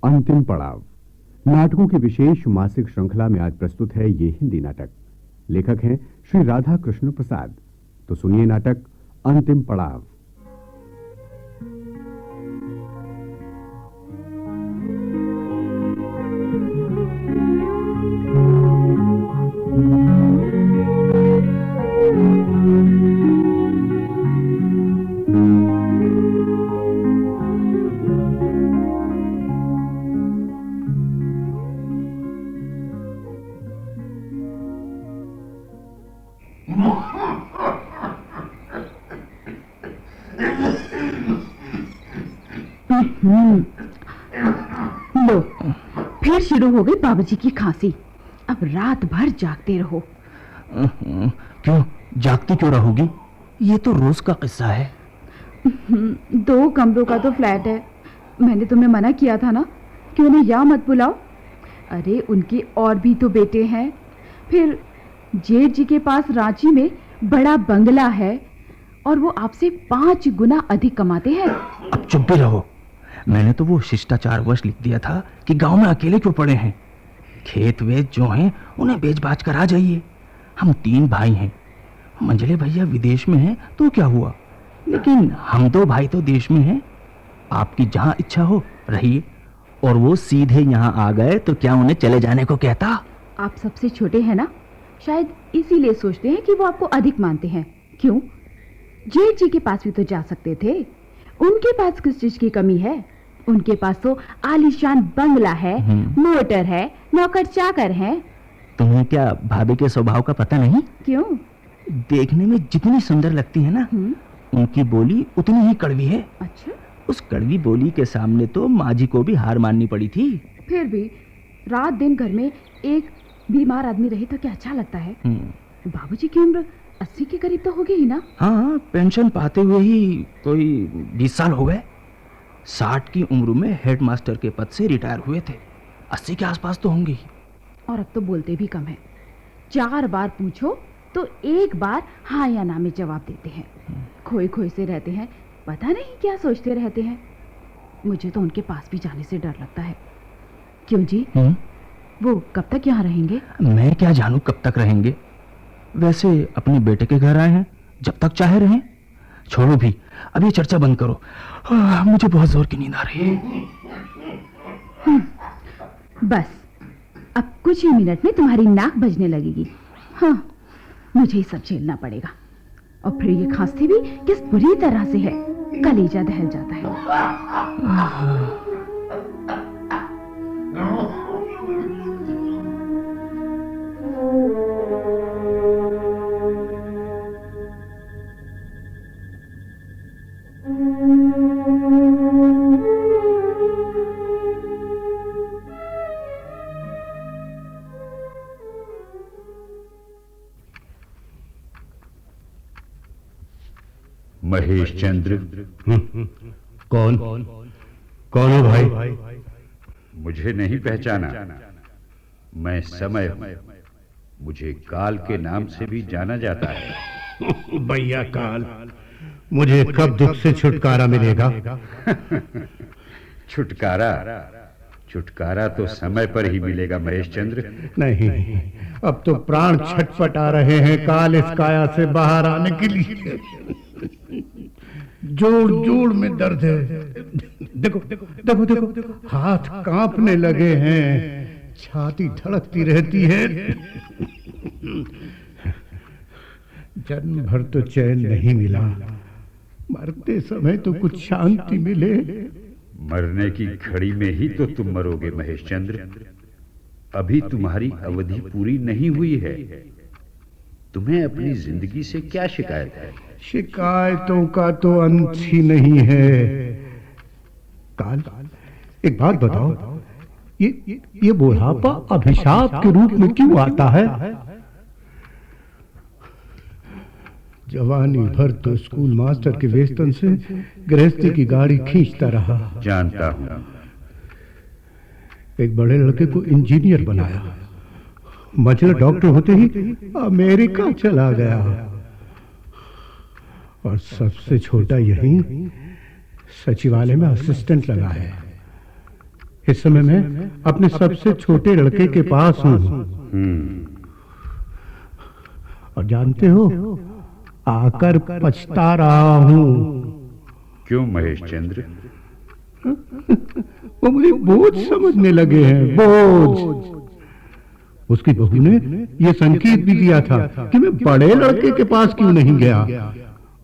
अंतिम पड़ाव नाटकों की विशेष मासिक श्रृंखला में आज प्रस्तुत है ये हिंदी नाटक। लेखक हैं श्री राधा कृष्ण प्रसाद। तो सुनिए नाटक अंतिम पड़ाव। लो, फिर शुरू हो गई बाबूजी की खांसी। अब रात भर जागते रहो। क्यों जागती क्यों रहोगी? ये तो रोज का किस्सा है। 2 कमरों का तो फ्लैट है। मैंने तुम्हें मना किया था ना कि उन्हें यहाँ मत बुलाओ। अरे उनके और भी तो बेटे हैं। फिर जेठ जी के पास रांची में बड़ा बंगला है और वो आपसे 5 गुना अधिक कमाते हैं। अब चुप भी रहो। मैंने तो वो शिष्टाचारवश लिख दिया था कि गांव में अकेले क्यों पड़े हैं। खेत वेत जो हैं उन्हें बेच बाच कर आ जाइए। हम 3 भाई हैं। मंझले भैया विदेश में हैं तो क्या हुआ, लेकिन हम 2 भाई तो देश में हैं। आपकी जहां इच्छा हो रहिए। और वो सीधे यहाँ आ गए तो क्या उन्हें चले जाने को कहता? आप सबसे छोटे हैं ना, शायद इसीलिए सोचते हैं कि वो आपको अधिक मानते हैं। क्यों? जेठ जी के पास भी तो जा सकते थे। उनके पास किस चीज की कमी है? उनके पास तो आलीशान बंगला है, मोटर है, नौकर चाकर हैं। तुम्हें क्या भाभी के स्वभाव का पता नहीं? क्यों? देखने में जितनी सुंदर लगती है ना, उनकी बोली उतनी ही कड़वी है। अच्छा? उस कड़वी बोली के सामने तो माँ जी को भी हार माननी पड़ी थी। फिर भी रात दिन घर में एक बीमार आदमी रहे तो क्या अच्छा लगता है। बाबूजी की उम्र 80 के करीब तो होगी ही ना? हाँ, पेंशन पाते हुए ही कोई 20 साल हो गए। 60 की उम्र में हेडमास्टर के पद से रिटायर हुए थे। 80 के आसपास तो होंगे ही। और अब तो बोलते भी कम है। 4 बार पूछो तो 1 बार हाँ या ना में जवाब देते हैं। खोए खोए से रहते हैं, पता नहीं क्या सोचते रहते हैं। मुझे तो उनके पास भी जाने से डर लगता है। क्यों जी? वो कब तक यहाँ रहेंगे? मैं क्या जानूं कब तक रहेंगे। वैसे अपने बेटे के घर आए हैं, जब तक चाहे रहें। छोड़ो भी, अभी चर्चा बंद करो। मुझे बहुत जोर की नींद आ रही है। बस अब कुछ ही मिनट में तुम्हारी नाक बजने लगेगी। हाँ, मुझे ही सब झेलना पड़ेगा। और फिर ये खांसी भी किस बुरी तरह से है, कलेजा दहल जाता है। महेश चंद्र। कौन हो भाई? मुझे नहीं पहचाना? मैं समय हूं। मुझे काल के नाम से भी जाना जाता है। भैया काल, मुझे कब दुख से छुटकारा मिलेगा? छुटकारा तो समय पर ही मिलेगा महेश चंद्र। नहीं, अब तो प्राण छटपटा रहे हैं काल इस काया से बाहर आने के लिए। जोड़ जोड़ में दर्द है। देखो देखो देखो देखो, हाथ कांपने लगे हैं, छाती धड़कती रहती है। जन्म भर तो चैन नहीं मिला, मरते समय तो कुछ शांति मिले। मरने की घड़ी में ही तो तुम मरोगे महेश चंद्र। अभी तुम्हारी अवधि पूरी नहीं हुई है। तुम्हें अपनी जिंदगी से क्या शिकायत है? शिकायतों का तो अंत ही नहीं है। काल, एक बात बताओ, ये बुढ़ापा अभिशाप के रूप में क्यों आता है? जवानी भर तो स्कूल मास्टर के वेतन से गृहस्थी की गाड़ी खींचता रहा। जानता हूं। एक बड़े लड़के को इंजीनियर बनाया, मंझला डॉक्टर होते ही अमेरिका चला गया। और सबसे छोटा यहीं सचिवालय में असिस्टेंट लगा है। इस समय मैं अपने सबसे छोटे लड़के के पास हूँ। और जानते हो, आकर पछता रहा हूँ। क्यों महेश चंद्र? वो मुझे बोझ समझने लगे हैं, बोझ। उसकी बहू ने यह संकेत भी दिया था कि मैं बड़े लड़के के पास क्यों नहीं गया,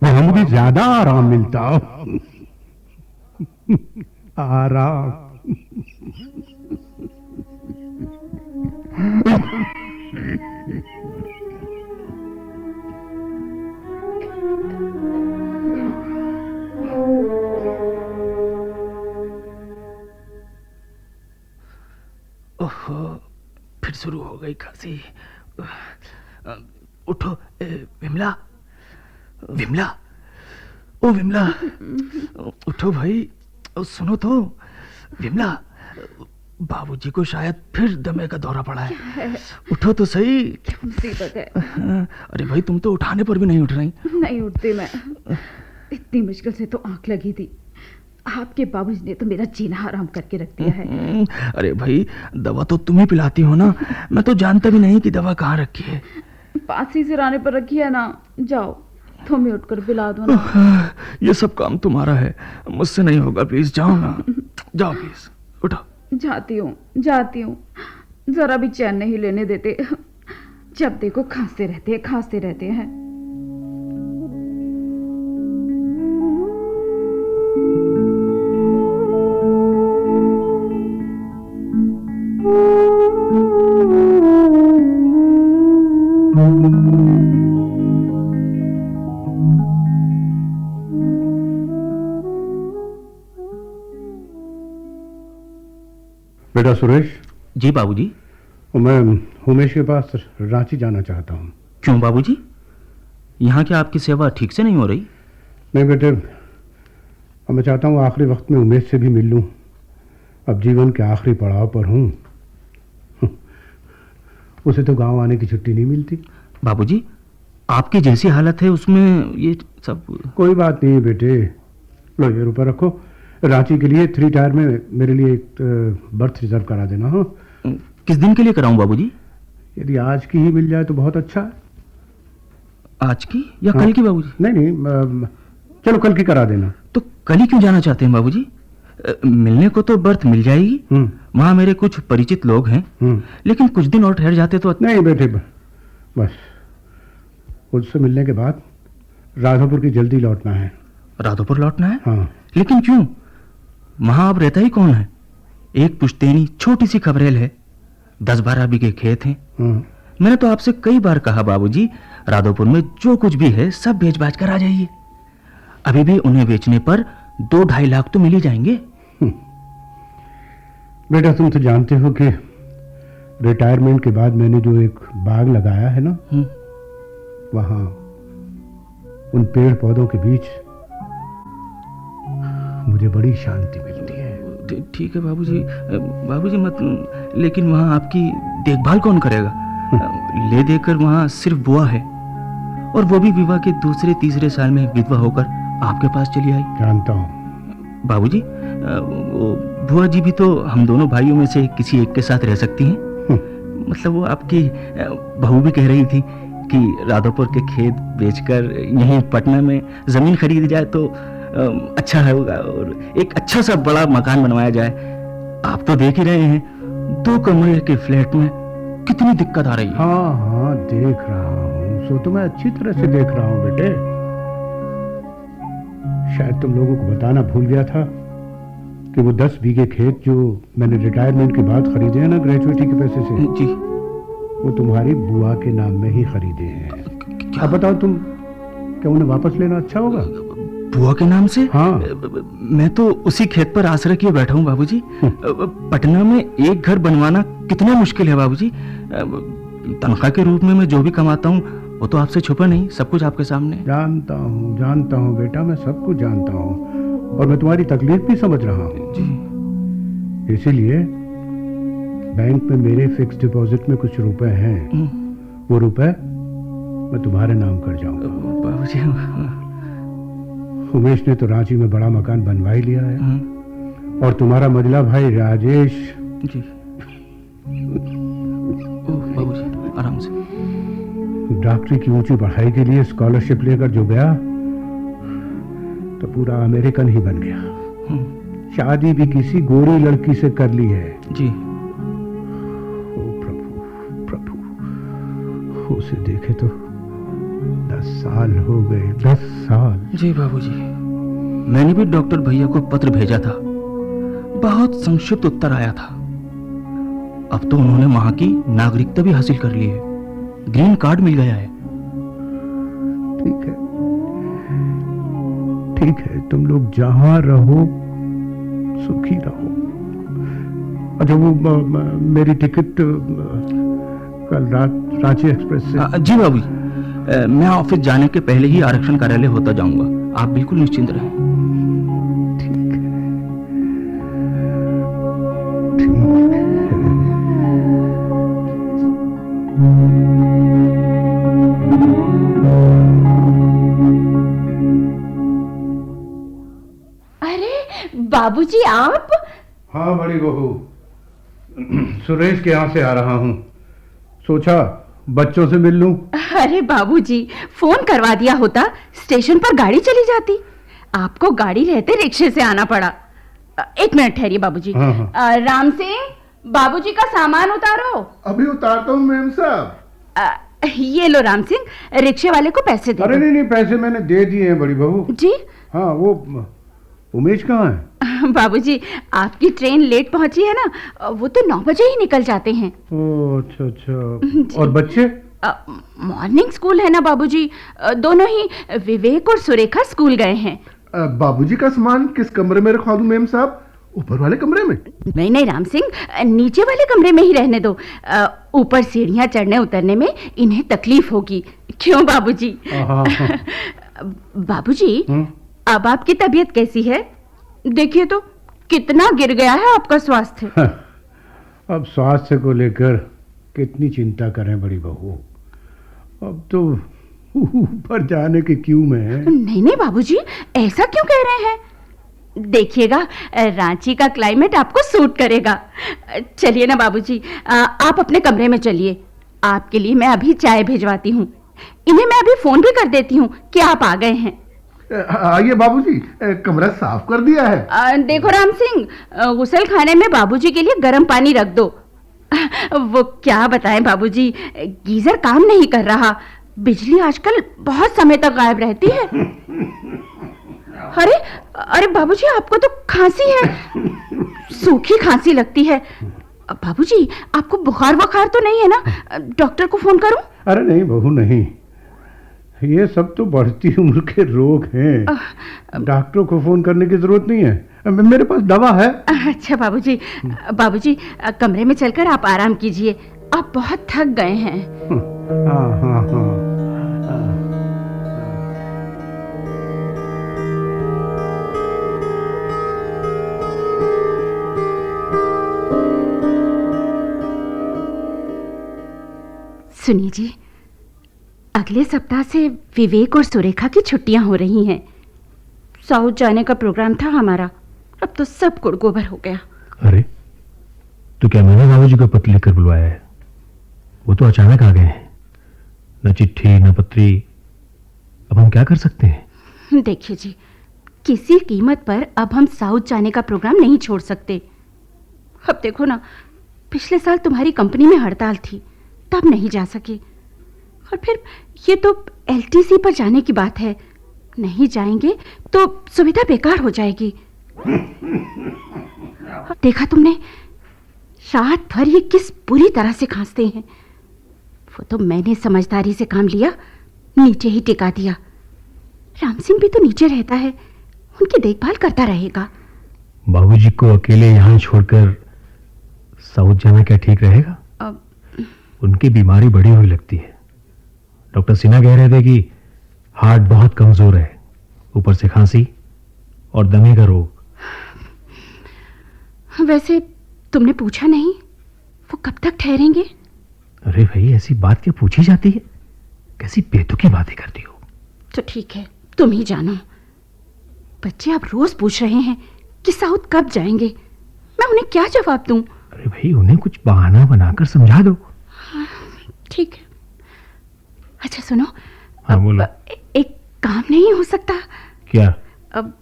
वहां मुझे ज्यादा आराम मिलता। आराम। ओहो, फिर शुरू हो गई खांसी। उठो विमला, विमला, ओ विमला, उठो भाई, सुनो तो विमला, बाबूजी को शायद फिर दमे का दौरा पड़ा है। उठो तो सही। क्या मुसीबत है? अरे भाई, तुम तो उठाने पर भी नहीं उठ रही। नहीं उठती मैं, इतनी मुश्किल से तो आंख लगी थी। आपके बाबूजी ने तो मेरा जीना हराम करके रख दिया है। अरे भाई, दवा तो तुम ही पिलाती हो ना, मैं तो जानता भी नहीं कि दवा कहाँ रखी है। पास ही सिराने पर रखी है ना, जाओ तुम ही उठकर पिला दो ना। ये सब काम तुम्हारा है, मुझसे नहीं होगा, प्लीज जाओ ना, जाओ प्लीज, उठो। जाती हूँ, जरा भी चैन नहीं लेने देते। जब देखो खांसते रहते हैं। बेटा सुरेश। जी बाबूजी। मैं उमेश के पास रांची जाना चाहता हूँ। क्यों बाबूजी, यहाँ क्या आपकी सेवा ठीक से नहीं हो रही? नहीं बेटे, अब मैं चाहता हूँ आखिरी वक्त में उमेश से भी मिल लूँ। अब जीवन के आखिरी पड़ाव पर हूँ। उसे तो गांव आने की छुट्टी नहीं मिलती। बाबूजी, आपकी जैसी हालत है उसमें ये सब। कोई बात नहीं बेटे, लो ये रुपये रखो। रांची के लिए 3 टायर में मेरे लिए एक बर्थ रिजर्व करा देना। हाँ, किस दिन के लिए कराऊं बाबूजी? यदि आज की ही मिल जाए तो बहुत अच्छा है। आज की या कल की बाबूजी? नहीं, चलो कल की करा देना। तो कल ही क्यों जाना चाहते हैं बाबूजी? मिलने को तो बर्थ मिल जाएगी, वहां मेरे कुछ परिचित लोग हैं। लेकिन कुछ दिन और ठहर जाते तो। नहीं बेटे, बस उससे मिलने के बाद राधोपुर की जल्दी लौटना है। राधोपुर लौटना है? हाँ। लेकिन क्यों? वहां अब रहता ही कौन है? एक पुश्तैनी छोटी सी खबरेल है, 10-12 बीघे खेत हैं। मैंने तो आपसे कई बार कहा बाबूजी, राधोपुर में जो कुछ भी है सब बेच बाच कर आ जाइए। अभी भी उन्हें बेचने पर 2-2.5 लाख तो मिल ही जाएंगे। बेटा तुम तो जानते हो कि रिटायरमेंट के बाद मैंने जो एक बाग लगाया है ना, वहां उन पेड़ पौधों के बीच मुझे बड़ी शांति मिलती है। ठीक है बाबूजी, बाबूजी मत, लेकिन वहां आपकी देखभाल कौन करेगा? ले देकर वहां सिर्फ बुआ है, और वो भी विवाह के 2-3 साल में विधवा होकर आपके पास चली आई। जानता हूँ बाबूजी, बुआ जी भी तो हम दोनों भाइयों में से किसी एक के साथ रह सकती हैं। मतलब वो आपकी बहू भी कह रही थी कि राधोपुर के खेत बेचकर यहीं पटना में जमीन खरीदी जाए तो अच्छा होगा, और एक अच्छा सा बड़ा मकान बनवाया जाए। आप तो देख ही रहे हैं 2 कमरे के फ्लैट में कितनी दिक्कत आ रही है। हाँ, देख रहा हूँ, सो तो मैं अच्छी तरह से देख रहा हूँ बेटे। शायद तुम लोगों को बताना भूल गया था कि वो 10 बीघे खेत जो मैंने रिटायरमेंट के बाद खरीदे हैं ना, ग्रेजुएटी के पैसे से जी, वो तुम्हारी बुआ के नाम में ही खरीदे हैं। अब बताओ तुम, क्या उन्हें वापस लेना अच्छा होगा? बुआ के नाम से? हाँ। मैं तो उसी खेत पर आसरा किए बैठा हूँ बाबूजी। पटना में एक घर बनवाना कितना मुश्किल है बाबूजी। तनख्वाह के रूप में मैं जो भी कमाता हूँ वो तो आपसे छुपा नहीं, सब कुछ आपके सामने। जानता हूँ बेटा, मैं सब कुछ जानता हूँ, और मैं तुम्हारी तकलीफ भी समझ रहा हूँ जी। इसीलिए बैंक में मेरे फिक्स डिपॉजिट में कुछ रुपए हैं, वो रुपए मैं तुम्हारे नाम कर जाऊंगा। बाबूजी, उमेश ने तो रांची में बड़ा मकान बनवा ही लिया है, और तुम्हारा मझला भाई राजेश? जी। ओह बाबूजी, आराम से। डॉक्टरी की ऊंची पढ़ाई के लिए स्कॉलरशिप लेकर जो गया तो पूरा अमेरिकन ही बन गया। शादी भी किसी गोरी लड़की से कर ली है। जी। ओ प्रभु प्रभु, उसे देखे तो 10 साल हो गए। 10 साल। जी बाबूजी, मैंने भी डॉक्टर भैया को पत्र भेजा था। बहुत संक्षिप्त उत्तर आया था। अब तो उन्होंने वहां की नागरिकता भी हासिल कर ली है। ग्रीन कार्ड मिल गया है। ठीक है, ठीक है, तुम लोग जहां रहो सुखी रहो। अच्छा, वो मेरी टिकट कल रात रांची एक्सप्रेस से। जी बाबूजी, मैं ऑफिस जाने के पहले ही आरक्षण कार्यालय होता जाऊंगा। आप बिल्कुल निश्चिंत रहें। ठीक है, ठीक है। बाबूजी आप? हाँ बड़ी बहू, सुरेश के यहाँ से आ रहा हूँ। सोचा बच्चों से मिल लूं। अरे बाबूजी, फोन करवा दिया होता, स्टेशन पर गाड़ी चली जाती। आपको गाड़ी रहते रिक्शे से आना पड़ा। 1 मिनट ठहरिए बाबूजी। हाँ। राम सिंह, बाबूजी का सामान उतारो। अभी उतारता हूँ मेम साहब। ये लो राम सिंह, रिक्शे वाले को पैसे दे। अरे नहीं, पैसे मैंने दे दिए हैं बड़ी बहू। जी? हाँ, वो उमेश कहाँ है? बाबूजी, आपकी ट्रेन लेट पहुंची है ना, वो तो 9 बजे ही निकल जाते हैं। ओह अच्छा। और बच्चे? मॉर्निंग स्कूल है ना बाबूजी, दोनों ही विवेक और सुरेखा स्कूल गए हैं। बाबूजी का सामान किस कमरे में रखवा दूं मेम साहब? ऊपर वाले कमरे में? नहीं राम सिंह, नीचे वाले कमरे में ही रहने दो। ऊपर सीढ़ियां चढ़ने उतरने में इन्हें तकलीफ होगी। क्यों बाबूजी? बाबूजी, अब आपकी तबीयत कैसी है? देखिए तो कितना गिर गया है आपका स्वास्थ्य। अब स्वास्थ्य को लेकर कितनी चिंता करें बड़ी बहू। अब तो ऊपर जाने के क्यों में है। नहीं बाबूजी, ऐसा क्यों कह रहे हैं? देखिएगा, रांची का क्लाइमेट आपको सूट करेगा। चलिए ना बाबूजी, आप अपने कमरे में चलिए। आपके लिए मैं अभी चाय भिजवाती हूँ। इन्हें मैं अभी फोन भी कर देती हूँ कि आप आ गए हैं। आइए बाबूजी, कमरा साफ कर दिया है। देखो राम सिंह, गुसल खाने में बाबूजी के लिए गर्म पानी रख दो। वो क्या बताएं बाबूजी, गीजर काम नहीं कर रहा। बिजली आजकल बहुत समय तक गायब रहती है। अरे बाबूजी, आपको तो खांसी है, सूखी खांसी लगती है। बाबूजी, आपको बुखार तो नहीं है ना? डॉक्टर को फोन करूं? अरे नहीं बहू, नहीं, ये सब तो बढ़ती उम्र के रोग हैं। डॉक्टर को फोन करने की जरूरत नहीं है, मेरे पास दवा है। अच्छा बाबूजी, कमरे में चलकर आप आराम कीजिए। आप बहुत थक गए हैं। हाँ। सुनिए जी, अगले सप्ताह से विवेक और सुरेखा की छुट्टियां हो रही हैं। साउथ जाने का प्रोग्राम था हमारा, अब तो सब गुड़गोबर हो गया। अरे तो क्या मैंने बाबूजी को पत्र लिखकर बुलवाया है? वो तो अचानक आ गए हैं, न चिट्ठी न पत्री। अब हम क्या कर सकते हैं? देखिए जी, किसी कीमत पर अब हम साउथ जाने का प्रोग्राम नहीं छोड़ सकते। अब देखो ना, पिछले साल तुम्हारी कंपनी में हड़ताल थी, तब नहीं जा सके। और फिर ये तो एलटीसी पर जाने की बात है, नहीं जाएंगे तो सुविधा बेकार हो जाएगी। देखा तुमने, रात भर ये किस बुरी तरह से खांसते हैं। वो तो मैंने समझदारी से काम लिया, नीचे ही टिका दिया। राम सिंह भी तो नीचे रहता है, उनकी देखभाल करता रहेगा। बाबूजी को अकेले यहाँ छोड़कर साउथ जाना क्या ठीक रहेगा? उनकी बीमारी बढ़ी हुई लगती है। डॉक्टर सिन्हा कह रहे थे कि हार्ट बहुत कमजोर है, ऊपर से खांसी और दमे का रोग। वैसे तुमने पूछा नहीं वो कब तक ठहरेंगे? अरे भाई, ऐसी बात क्या पूछी जाती है? कैसी बेतुकी बातें करती हो। तो ठीक है, तुम ही जानो। बच्चे अब रोज पूछ रहे हैं कि साउथ कब जाएंगे। मैं उन्हें क्या जवाब दूं? अरे भाई, उन्हें कुछ बहाना बनाकर समझा दो। ठीक है। अच्छा सुनो, हाँ बोलो। एक काम नहीं हो सकता? क्या? अब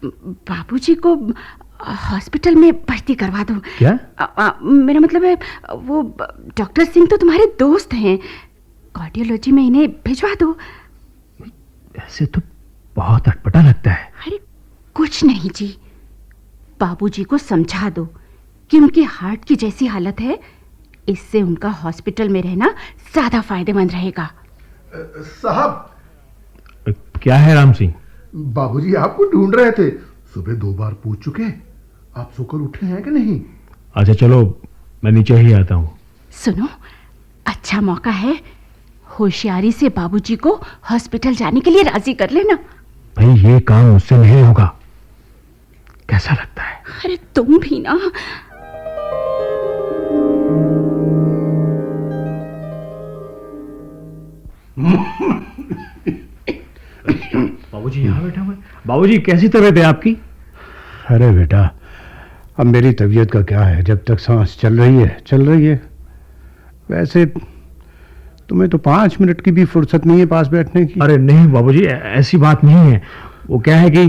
बाबूजी को हॉस्पिटल में भर्ती करवा दो। क्या? मेरा मतलब है, वो डॉक्टर सिंह तो तुम्हारे दोस्त हैं, कार्डियोलॉजी में इन्हें भिजवा दो। ऐसे तो बहुत अटपटा लगता है। अरे कुछ नहीं जी, बाबूजी को समझा दो कि उनकी हार्ट की जैसी हालत है, इससे उनका हॉस्पिटल में रहना ज्यादा फायदेमंद रहेगा। साहब। क्या है राम सिंह? बाबूजी आपको ढूंढ रहे थे, सुबह 2 बार पूछ चुके, आप सोकर उठे हैं कि नहीं? अच्छा चलो, मैं नीचे ही आता हूँ। सुनो, अच्छा मौका है, होशियारी से बाबूजी को हॉस्पिटल जाने के लिए राजी कर लेना। भाई ये काम मुझसे नहीं होगा। कैसा लगता है? अरे तुम भी ना। बाबूजी यहाँ बैठा हुआ है। बाबूजी कैसी तबीयत है आपकी? अरे बेटा, अब मेरी तबीयत का क्या है, जब तक सांस चल रही है चल रही है। वैसे तुम्हें तो 5 मिनट की भी फुर्सत नहीं है पास बैठने की। अरे नहीं बाबूजी, ऐसी बात नहीं है। वो क्या है कि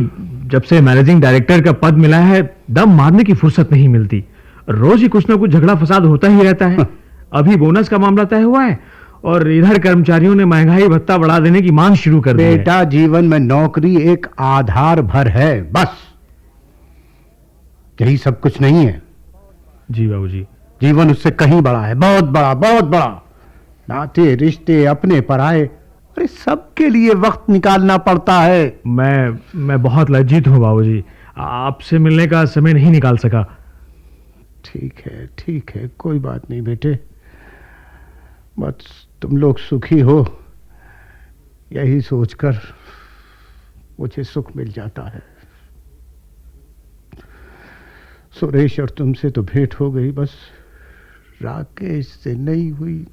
जब से मैनेजिंग डायरेक्टर का पद मिला है, दम मारने की फुर्सत नहीं मिलती। रोज ही कुछ ना कुछ झगड़ा फसाद होता ही रहता है। अभी बोनस का मामला तय हुआ है और इधर कर्मचारियों ने महंगाई भत्ता बढ़ा देने की मांग शुरू कर दी है। बेटा, जीवन में नौकरी एक आधार भर है, बस यही सब कुछ नहीं है। जी बाबूजी। जीवन उससे कहीं बड़ा है, बहुत बड़ा, बहुत बड़ा। नाते रिश्ते अपने पराए, अरे सबके लिए वक्त निकालना पड़ता है। मैं बहुत लज्जित हूँ बाबूजी, आपसे मिलने का समय नहीं निकाल सका। ठीक है, कोई बात नहीं बेटे, बस तुम लोग सुखी हो, यही सोचकर मुझे सुख मिल जाता है। सुरेश और तुमसे तो भेंट हो गई, बस राकेश से नहीं हुई।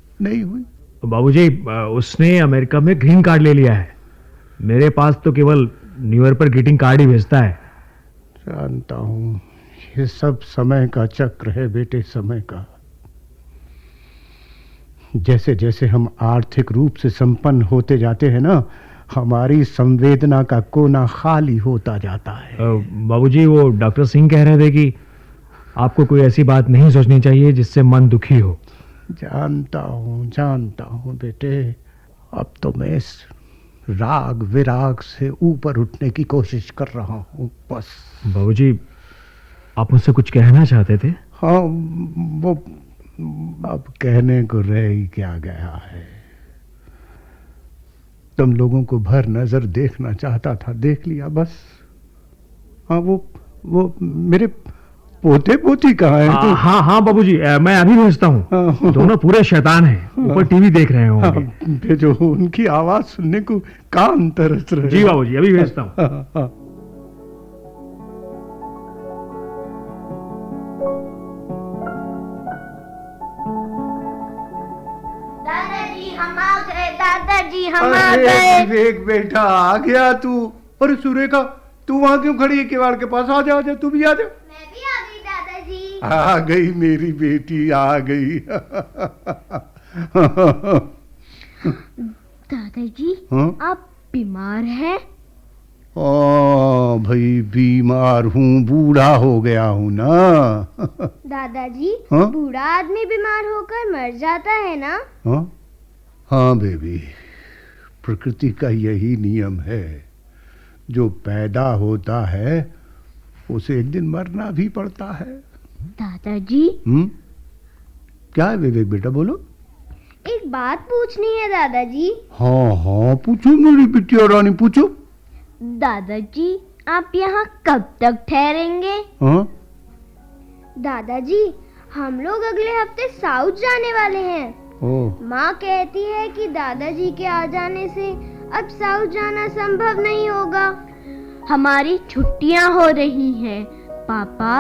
बाबूजी, उसने अमेरिका में ग्रीन कार्ड ले लिया है। मेरे पास तो केवल न्यू ईयर पर ग्रीटिंग कार्ड ही भेजता है। जानता हूं, ये सब समय का चक्र है बेटे, समय का। जैसे जैसे हम आर्थिक रूप से संपन्न होते जाते हैं ना, हमारी संवेदना का कोना खाली होता जाता है। बाबूजी, वो डॉक्टर सिंह कह रहे थे कि आपको कोई ऐसी बात नहीं सोचनी चाहिए जिससे मन दुखी हो। जानता हूं बेटे, अब तो मैं इस राग विराग से ऊपर उठने की कोशिश कर रहा हूं, बस। बाबूजी, आप मुझसे कुछ कहना चाहते थे? हाँ, वो अब कहने को रह ही क्या गया है। तुम लोगों को भर नजर देखना चाहता था, देख लिया बस। हाँ, वो मेरे पोते पोती कहाँ हैं? हाँ बाबूजी, मैं अभी भेजता हूँ। दोनों पूरे शैतान हैं, ऊपर टीवी देख रहे होंगे। भेजो, उनकी आवाज सुनने को कान तरस रहे। जी बाबूजी, अभी भेजता हूँ। दादाजी हम आ गए। विवेक बेटा, आ गया तू? अरे सुरेखा, तू वहां क्यों खड़ी है? किवाड़ के पास आ जा, तू भी आ जा। मैं भी आ गई दादाजी। आ गई मेरी बेटी, आ गई। दादाजी, हाँ? आप बीमार हैं? भाई बीमार हूँ, बूढ़ा हो गया हूँ ना। दादाजी, हाँ? बूढ़ा आदमी बीमार होकर मर जाता है ना? हाँ बेबी, प्रकृति का यही नियम है। जो पैदा होता है उसे एक दिन मरना भी पड़ता है। दादाजी, क्या है विवेक बेटा, बोलो। एक बात पूछनी है दादाजी। हाँ पूछो मेरी बिटिया रानी, पूछो। दादाजी, आप यहाँ कब तक ठहरेंगे? हाँ? दादाजी, हम लोग अगले हफ्ते साउथ जाने वाले हैं। माँ कहती है कि दादाजी के आ जाने से अब साउथ जाना संभव नहीं होगा। हमारी छुट्टियाँ हो रही हैं। पापा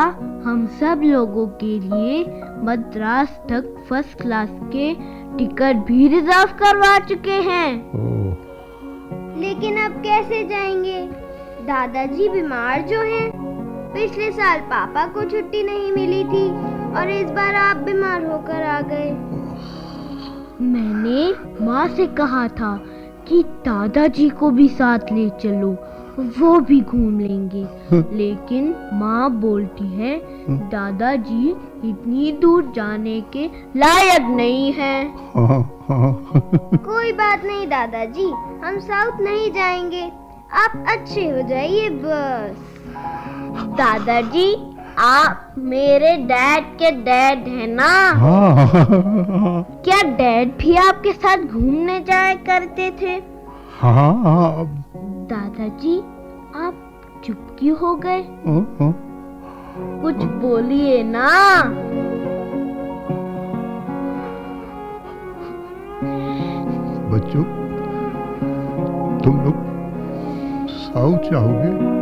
हम सब लोगों के लिए मद्रास तक फर्स्ट क्लास के टिकट भी रिजर्व करवा चुके हैं। लेकिन अब कैसे जाएंगे? दादाजी बीमार जो हैं। पिछले साल पापा को छुट्टी नहीं मिली थी और इस बार आप बीमार होकर आ गए। मैंने माँ से कहा था कि दादाजी को भी साथ ले चलो, वो भी घूम लेंगे, लेकिन माँ बोलती है दादाजी इतनी दूर जाने के लायक नहीं है। कोई बात नहीं दादाजी, हम साउथ नहीं जाएंगे, आप अच्छे हो जाइए बस। दादाजी आप मेरे डैड के डैड हैं ना? क्या डैड भी आपके साथ घूमने जाया करते थे? हाँ। दादाजी आप चुप क्यों हो गए? कुछ बोलिए ना। बच्चों, तुम लोग साउथ जाओगे?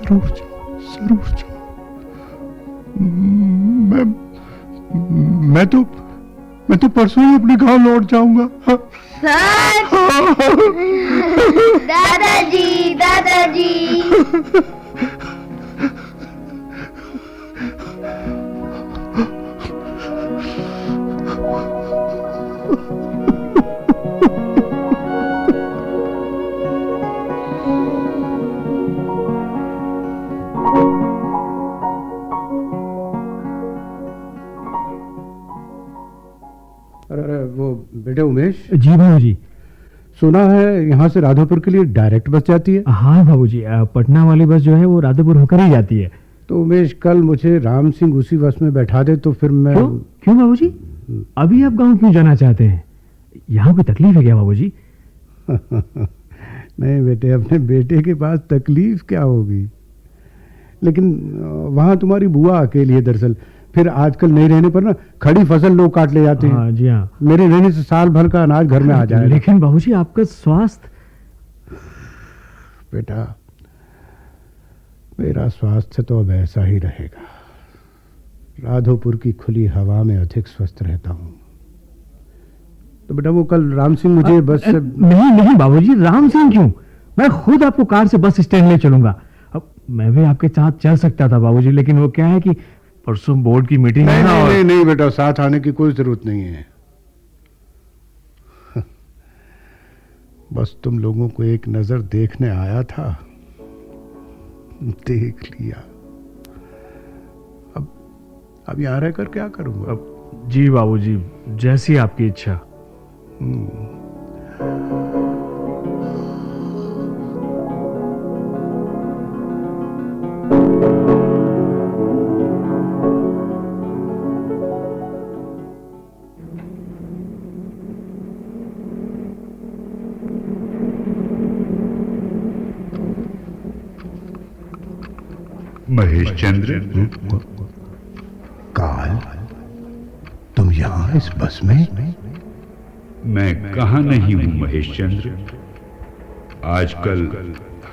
जरूर जाओ। मैं तो परसों ही अपने गांव लौट जाऊंगा। सच? दादाजी दादाजी। अरे वो बेटे उमेश। जी बाबूजी। सुना है यहाँ से राधापुर के लिए डायरेक्ट बस जाती है? हाँ बाबूजी, पटना वाली बस जो है वो राधापुर होकर ही जाती है। तो उमेश कल मुझे राम सिंह उसी बस में बैठा दे तो फिर मैं। क्यों बाबूजी? अभी आप गांव क्यों जाना चाहते हैं? यहाँ कोई तकलीफ है क्या बाबूजी? नहीं बेटे, अपने बेटे के पास तकलीफ क्या होगी, लेकिन वहाँ तुम्हारी बुआ अकेली है दरअसल। फिर आजकल नहीं रहने पर ना खड़ी फसल लोग काट ले जाते हैं। हाँ जी हाँ। मेरे रहने से साल भर का अनाज घर में आ जाएगा। लेकिन बाबूजी आपका स्वास्थ्य। बेटा मेरा स्वास्थ्य तो अब ऐसा ही रहेगा। राधोपुर की खुली हवा में अधिक स्वस्थ रहता हूँ। तो बेटा वो कल राम सिंह मुझे बस से। नहीं बाबूजी, राम सिंह क्यों? मैं खुद आपको कार से बस स्टैंड ले चलूंगा। अब मैं भी आपके साथ चल सकता था बाबूजी, लेकिन वो क्या है कि परसों बोर्ड की मीटिंग है ना। नहीं बेटा, साथ आने की कोई जरूरत नहीं है। बस तुम लोगों को एक नजर देखने आया था, देख लिया। अब यहाँ रहकर क्या करूंगा? अब जी बाबूजी, जैसी आपकी इच्छा। महेश चंद्र। काल, तुम यहाँ इस बस में? मैं कहाँ नहीं हूँ महेश चंद्र। आजकल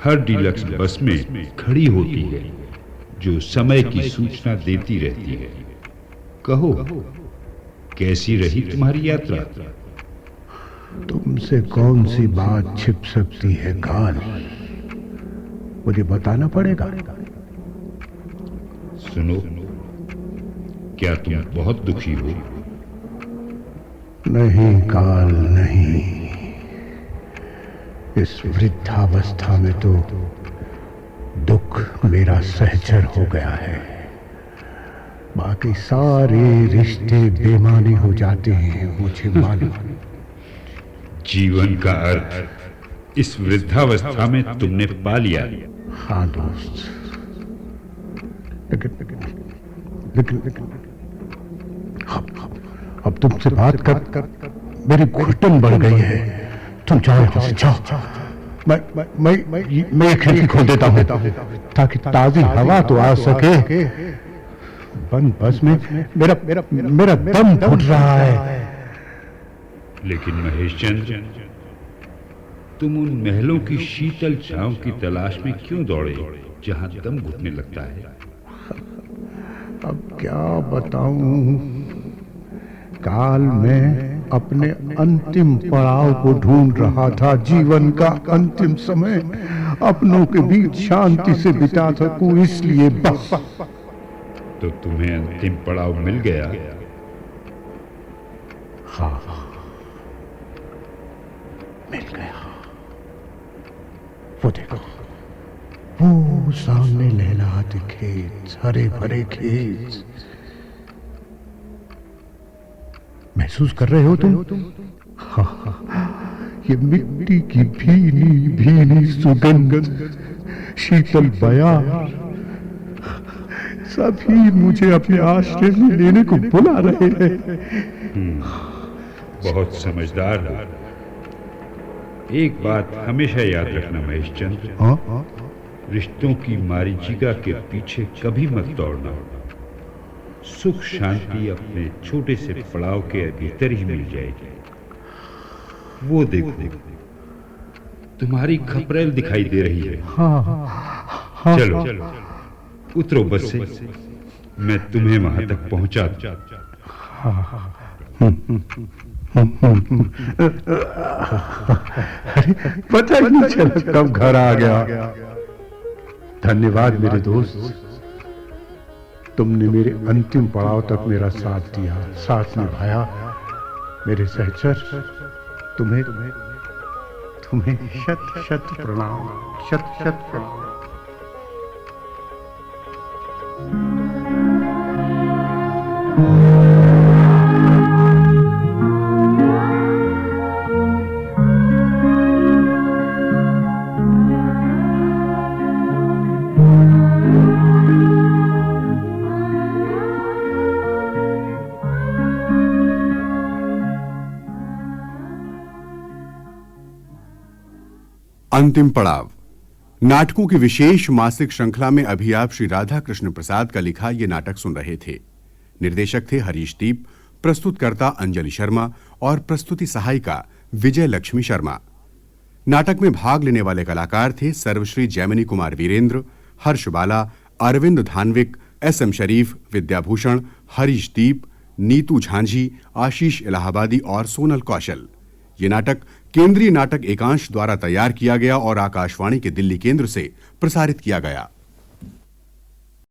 हर डीलक्स बस में खड़ी होती है जो समय की सूचना देती रहती है। कहो, कैसी रही तुम्हारी यात्रा? तुमसे कौन सी बात छिप सकती है काल, मुझे बताना पड़ेगा। सुनो, क्या तुम बहुत दुखी हो? नहीं काल, नहीं। इस वृद्धावस्था में तो दुख मेरा सहचर हो गया है। बाकी सारे रिश्ते बेमानी हो जाते हैं, मुझे मालूम। जीवन का अर्थ इस वृद्धावस्था में तुमने पा लिया। हाँ दोस्त, लेकिन अब तुमसे बात कर मेरी घुटन बढ़ गई है। तुम जाओ यहाँ से, जाओ। मैं खिड़की खोल देता हूँ ताकि ताजी हवा तो आ सके। बंद बस में मेरा दम घुट रहा है। लेकिन महेश चंद्र, तुम उन महलों की शीतल छांव की तलाश में क्यों दौड़े जहां दम घुटने लगता है? अब क्या बताऊं काल, मैं अपने अंतिम पड़ाव को ढूंढ रहा था। जीवन का अंतिम समय अपनों के बीच शांति से बिता सकूं, इसलिए बस। तो तुम्हें अंतिम पड़ाव मिल गया? हाँ, मिल गया। वो देखो, वो सामने लहलहाते खेत, हरे भरे खेत। महसूस कर रहे हो तुम? हाँ, ये मिट्टी की भीनी भीनी सुगंध, शीतल बयार, सभी मुझे अपने आश्रय में लेने को बुला रहे हैं। बहुत समझदार हो। एक बात हमेशा याद रखना महेशचंद्र, रिश्तों की मारीचिका के पीछे कभी मत दौड़ना। सुख शांति अपने छोटे से पड़ाव के भीतर ही मिल जाएगी। वो देखो, तुम्हारी खपरेल दिखाई दे रही है। चलो उतरो बस से, मैं तुम्हें वहां तक पहुंचा दूं। पता ही नहीं चला कब घर आ गया। धन्यवाद मेरे दोस्त, तुमने मेरे अंतिम पड़ाव तक मेरा साथ दिया, साथ निभाया। मेरे सहचर, तुम्हें शत शत प्रणाम, शत शत प्रणाम। अंतिम पड़ाव नाटकों की विशेष मासिक श्रृंखला में अभी आप श्री राधा कृष्ण प्रसाद का लिखा ये नाटक सुन रहे थे। निर्देशक थे हरीश दीप, प्रस्तुतकर्ता अंजलि शर्मा और प्रस्तुति सहायिका विजय लक्ष्मी शर्मा। नाटक में भाग लेने वाले कलाकार थे सर्वश्री जैमिनी कुमार वीरेंद्र, हर्ष बाला, अरविंद धानविक, एस.एम. शरीफ, विद्याभूषण, हरीश दीप, नीतू झांझी, आशीष इलाहाबादी और सोनल कौशल। ये नाटक केंद्रीय नाटक एकांश द्वारा तैयार किया गया और आकाशवाणी के दिल्ली केंद्र से प्रसारित किया गया।